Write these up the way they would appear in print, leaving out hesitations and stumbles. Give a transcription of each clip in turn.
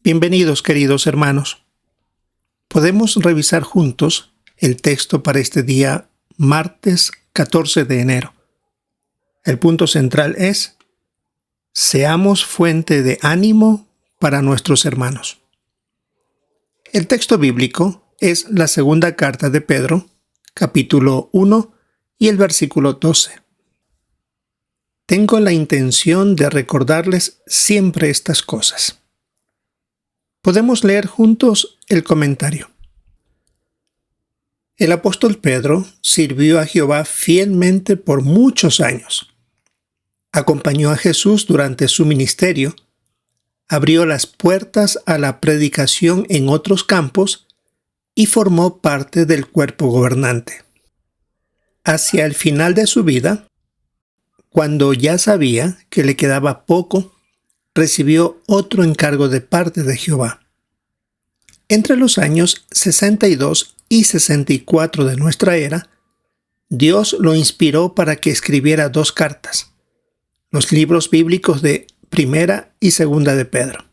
Bienvenidos, queridos hermanos. Podemos revisar juntos el texto para este día, martes 14 de enero. El punto central es: seamos fuente de ánimo para nuestros hermanos. El texto bíblico es la segunda carta de Pedro, capítulo 1 y el versículo 12. Tengo la intención de recordarles siempre estas cosas. Podemos leer juntos el comentario. El apóstol Pedro sirvió a Jehová fielmente por muchos años. Acompañó a Jesús durante su ministerio, abrió las puertas a la predicación en otros campos y formó parte del cuerpo gobernante. Hacia el final de su vida, cuando ya sabía que le quedaba poco, recibió otro encargo de parte de Jehová. Entre los años 62 y 64 de nuestra era, Dios lo inspiró para que escribiera 2 cartas, los libros bíblicos de Primera y Segunda de Pedro.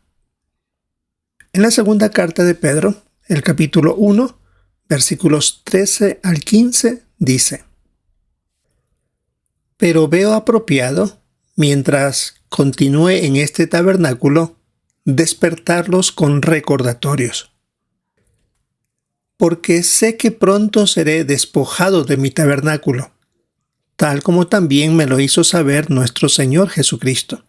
En la segunda carta de Pedro, el capítulo 1, versículos 13 al 15, dice: Pero veo apropiado, mientras continúe en este tabernáculo, despertarlos con recordatorios. Porque sé que pronto seré despojado de mi tabernáculo, tal como también me lo hizo saber nuestro Señor Jesucristo.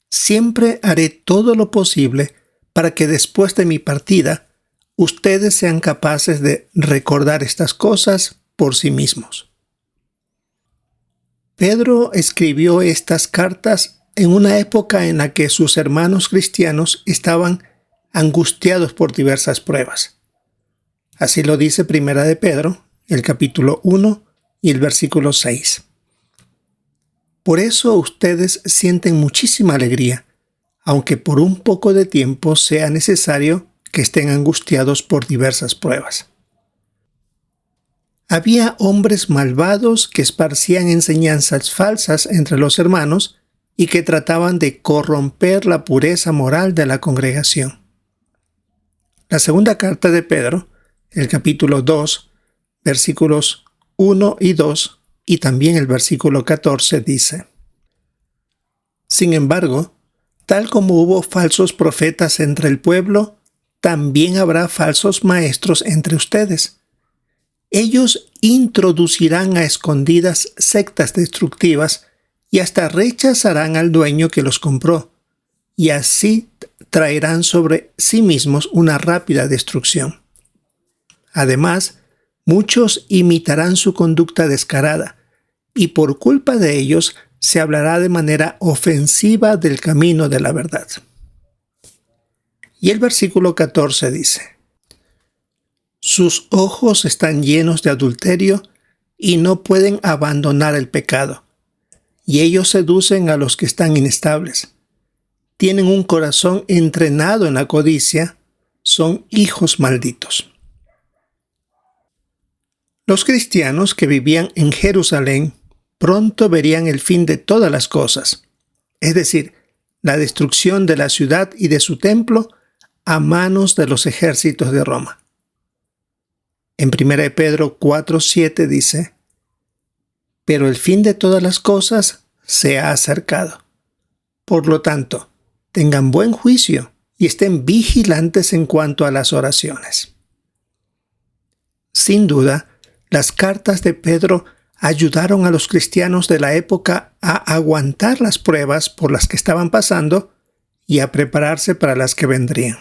Siempre haré todo lo posible para que después de mi partida, ustedes sean capaces de recordar estas cosas por sí mismos. Pedro escribió estas cartas en una época en la que sus hermanos cristianos estaban angustiados por diversas pruebas. Así lo dice Primera de Pedro, el capítulo 1 y el versículo 6. Por eso ustedes sienten muchísima alegría, aunque por un poco de tiempo sea necesario que estén angustiados por diversas pruebas. Había hombres malvados que esparcían enseñanzas falsas entre los hermanos y que trataban de corromper la pureza moral de la congregación. La segunda carta de Pedro, el capítulo 2, versículos 1 y 2, y también el versículo 14 dice: Sin embargo, tal como hubo falsos profetas entre el pueblo, también habrá falsos maestros entre ustedes. Ellos introducirán a escondidas sectas destructivas y hasta rechazarán al dueño que los compró, y así traerán sobre sí mismos una rápida destrucción. Además, muchos imitarán su conducta descarada, y por culpa de ellos se hablará de manera ofensiva del camino de la verdad. Y el versículo 14 dice: Sus ojos están llenos de adulterio y no pueden abandonar el pecado, y ellos seducen a los que están inestables. Tienen un corazón entrenado en la codicia, son hijos malditos. Los cristianos que vivían en Jerusalén pronto verían el fin de todas las cosas, es decir, la destrucción de la ciudad y de su templo a manos de los ejércitos de Roma. En 1 Pedro 4:7 dice: Pero el fin de todas las cosas se ha acercado. Por lo tanto, tengan buen juicio y estén vigilantes en cuanto a las oraciones. Sin duda, las cartas de Pedro ayudaron a los cristianos de la época a aguantar las pruebas por las que estaban pasando y a prepararse para las que vendrían.